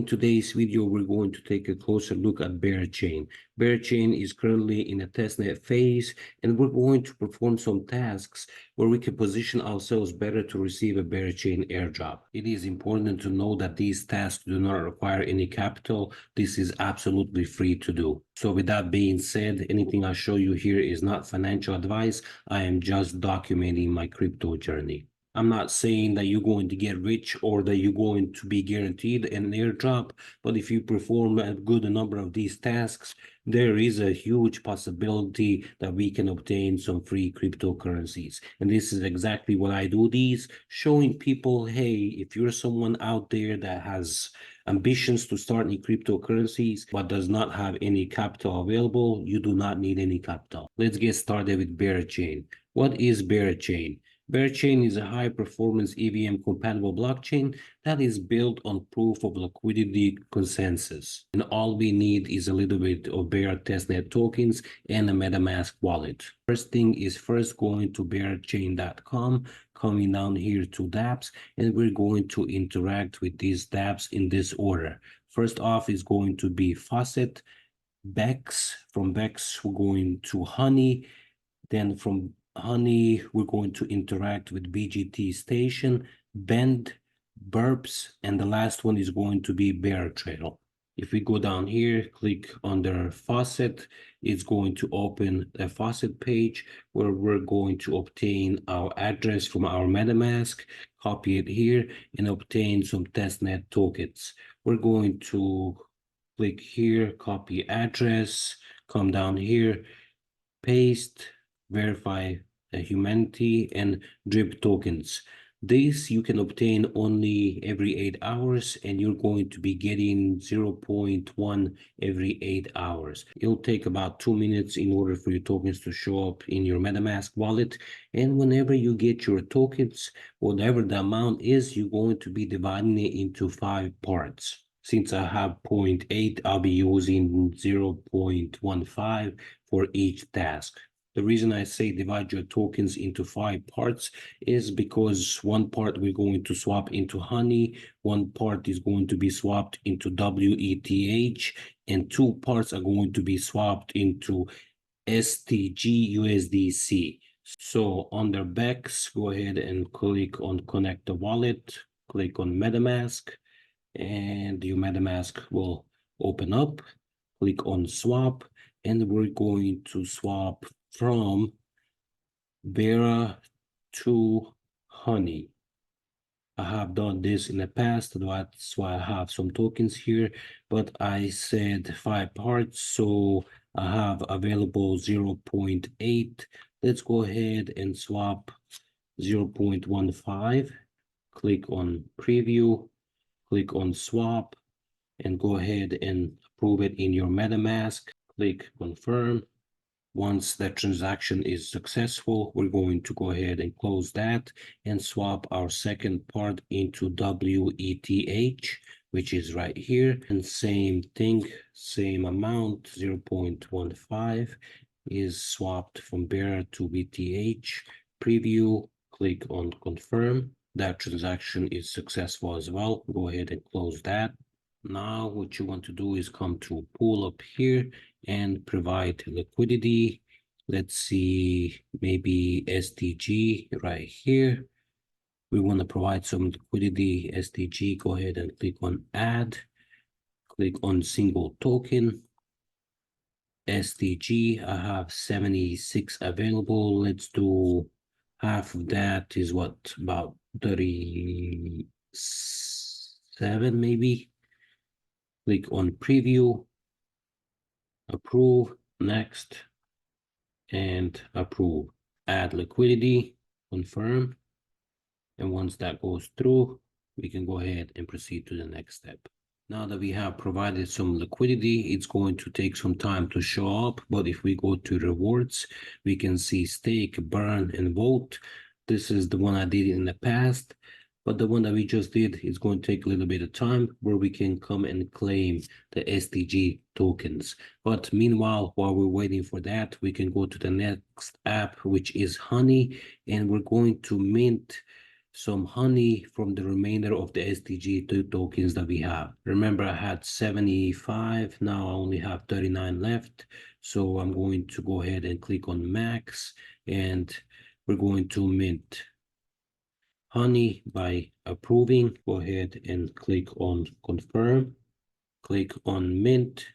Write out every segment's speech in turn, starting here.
In today's video, we're going to take a closer look at Berachain. Berachain is currently in a testnet phase, and we're going to perform some tasks where we can position ourselves better to receive a Berachain airdrop. It is important to know that these tasks do not require any capital. This is absolutely free to do. So with that being said, anything I show you here is not financial advice. I am just documenting my crypto journey. I'm not saying that you're going to get rich or that you're going to be guaranteed an airdrop, but if you perform a good number of these tasks, there is a huge possibility that we can obtain some free cryptocurrencies. And this is exactly what I do these, showing people, hey, if you're someone out there that has ambitions to start in cryptocurrencies but does not have any capital available, you do not need any capital. Let's get started with Berachain. What is Berachain? Berachain is a high-performance EVM-compatible blockchain that is built on proof of liquidity consensus. And all we need is a little bit of Berachain Testnet tokens and a MetaMask wallet. First thing is first going to berachain.com, coming down here to dApps, and we're going to interact with these dApps in this order. First off is going to be Faucet, Bex. From Bex, we're going to Honey. Then from Honey, we're going to interact with BGT Station, Bend, Burps, and the last one is going to be Beratrail. If we go down here, click under Faucet, it's going to open a Faucet page where we're going to obtain our address from our MetaMask, copy it here, and obtain some testnet tokens. We're going to click here, copy address, come down here, paste, verify humanity, and drip tokens. This you can obtain only every 8 hours, and you're going to be getting 0.1 every 8 hours. It'll take about 2 minutes in order for your tokens to show up in your MetaMask wallet. And whenever you get your tokens, whatever the amount is, you're going to be dividing it into 5 parts. Since I have 0.8, I'll be using 0.15 for each task. The reason I say divide your tokens into 5 parts is because one part we're going to swap into Honey, one part is going to be swapped into WETH, and 2 parts are going to be swapped into STG USDC. So under Bex, go ahead and click on Connect the Wallet, click on MetaMask, and your MetaMask will open up. Click on Swap, and we're going to swap from Bera to Honey. I have done this in the past, that's why I have some tokens here, but I said 5 parts, so I have available 0.8. Let's go ahead and swap 0.15. Click on Preview, click on Swap, and go ahead and approve it in your MetaMask. Click Confirm. Once that transaction is successful, we're going to go ahead and close that and swap our second part into WETH, which is right here. And same thing, same amount, 0.15 is swapped from Bear to WETH. Preview, click on Confirm. That transaction is successful as well. Go ahead and close that. Now what you want to do is come to Pool up here and provide liquidity. Let's see, maybe STG right here. We want to provide some liquidity, STG. Go ahead and click on Add. Click on Single Token. STG, I have 76 available. Let's do half of that is what, about 37 maybe. Click on Preview, Approve, Next, and Approve. Add liquidity, Confirm, and once that goes through, we can go ahead and proceed to the next step. Now that we have provided some liquidity, it's going to take some time to show up, but if we go to rewards, we can see stake, burn, and vote. This is the one I did in the past, but the one that we just did is going to take a little bit of time where we can come and claim the STG tokens. But meanwhile, while we're waiting for that, we can go to the next app, which is Honey, and we're going to mint some honey from the remainder of the SDG2 tokens that we have. Remember, I had 75, now I only have 39 left. So I'm going to go ahead and click on max, and we're going to mint honey by approving. Go ahead and click on confirm, click on mint,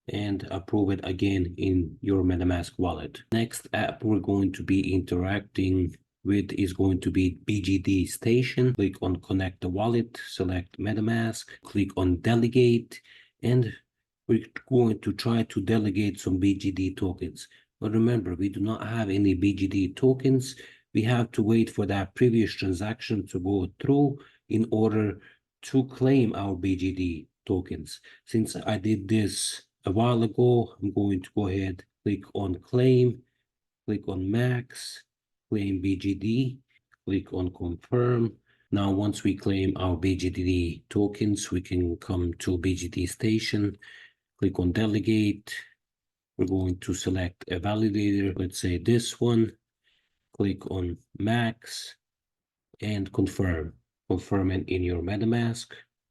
and approve it again in your MetaMask wallet. Next app we're going to be interacting with is going to be BGD Station. Click on connect the wallet, select MetaMask, click on delegate, and we're going to try to delegate some BGD tokens. But remember, we do not have any BGD tokens. We have to wait for that previous transaction to go through in order to claim our BGD tokens. Since I did this a while ago, I'm going to go ahead, click on claim, click on max, claim BGD, click on confirm. Now, once we claim our BGD tokens, we can come to BGD Station, click on delegate. We're going to select a validator, let's say this one, click on max and confirm. Confirm it in your MetaMask,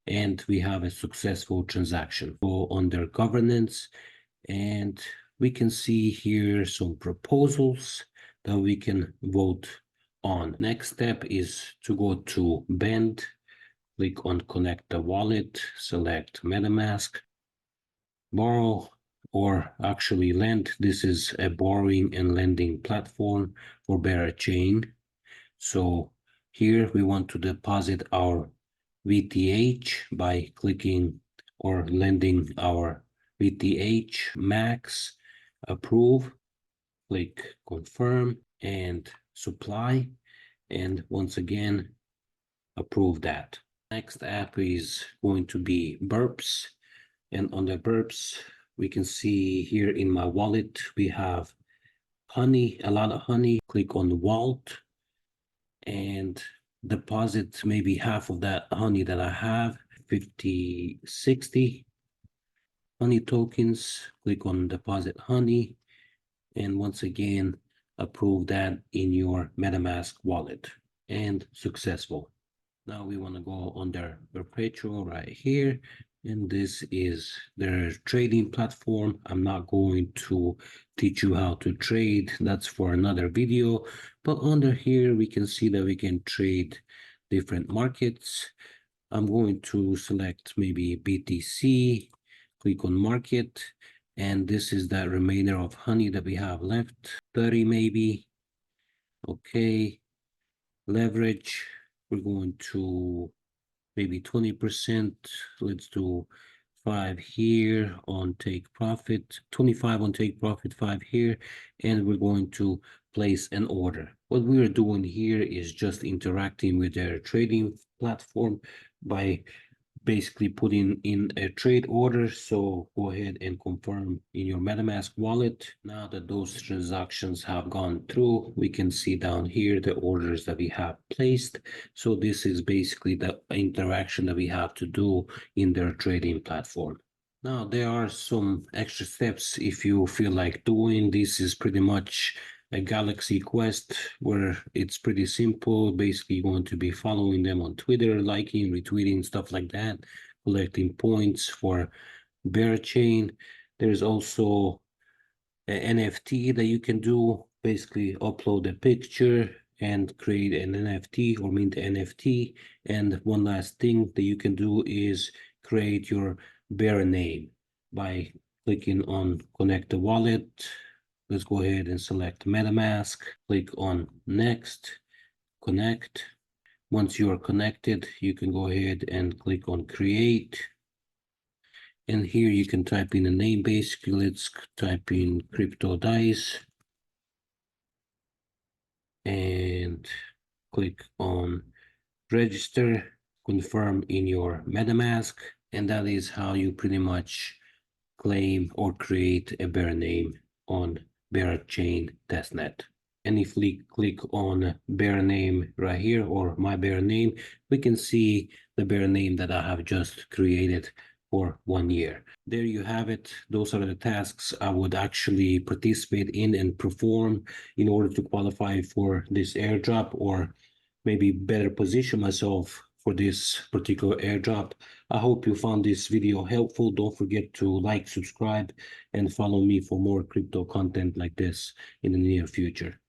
and we have a successful transaction. Go under governance, and we can see here some proposals that we can vote on. Next step is to go to Bend, click on connect the wallet, select MetaMask, borrow, or actually lend. This is a borrowing and lending platform for Berachain. So here we want to deposit our VTH by clicking or lending our VTH max, approve, click confirm and supply, and once again approve that. Next app is going to be Burps, and on the Burps we can see here in my wallet we have honey, a lot of honey. Click on Vault and deposit maybe half of that honey that I have, 60 honey tokens. Click on deposit honey, and once again approve that in your MetaMask wallet, and successful. Now we want to go under Perpetual right here, and this is their trading platform. I'm not going to teach you how to trade, that's for another video, but under here we can see that we can trade different markets. I'm going to select maybe BTC, click on market, and this is that remainder of honey that we have left, 30 maybe. Okay, leverage, we're going to maybe 20%. Let's do 5 here on take profit, 25 on take profit, 5 here, and we're going to place an order. What we are doing here is just interacting with their trading platform by basically putting in a trade order. So go ahead and confirm in your MetaMask wallet. Now that those transactions have gone through, we can see down here the orders that we have placed. So this is basically the interaction that we have to do in their trading platform. Now there are some extra steps if you feel like doing. This is pretty much a Galaxy Quest where it's pretty simple. Basically, you're going to be following them on Twitter, liking, retweeting, stuff like that, collecting points for Berachain. There's also an NFT that you can do. Basically, upload a picture and create an NFT or mint NFT. And one last thing that you can do is create your bearer name by clicking on connect the wallet. Let's go ahead and select MetaMask, click on next, connect. Once you are connected, you can go ahead and click on create. And here you can type in a name. Basically, let's type in Crypto DYCE and click on register, confirm in your MetaMask. And that is how you pretty much claim or create a bearer name on Berachain Testnet. And if we click on bearer name right here, or my bearer name, we can see the bearer name that I have just created for 1 year. There you have it. Those are the tasks I would actually participate in and perform in order to qualify for this airdrop or maybe better position myself for this particular airdrop. I hope you found this video helpful. Don't forget to like, subscribe, and follow me for more crypto content like this in the near future.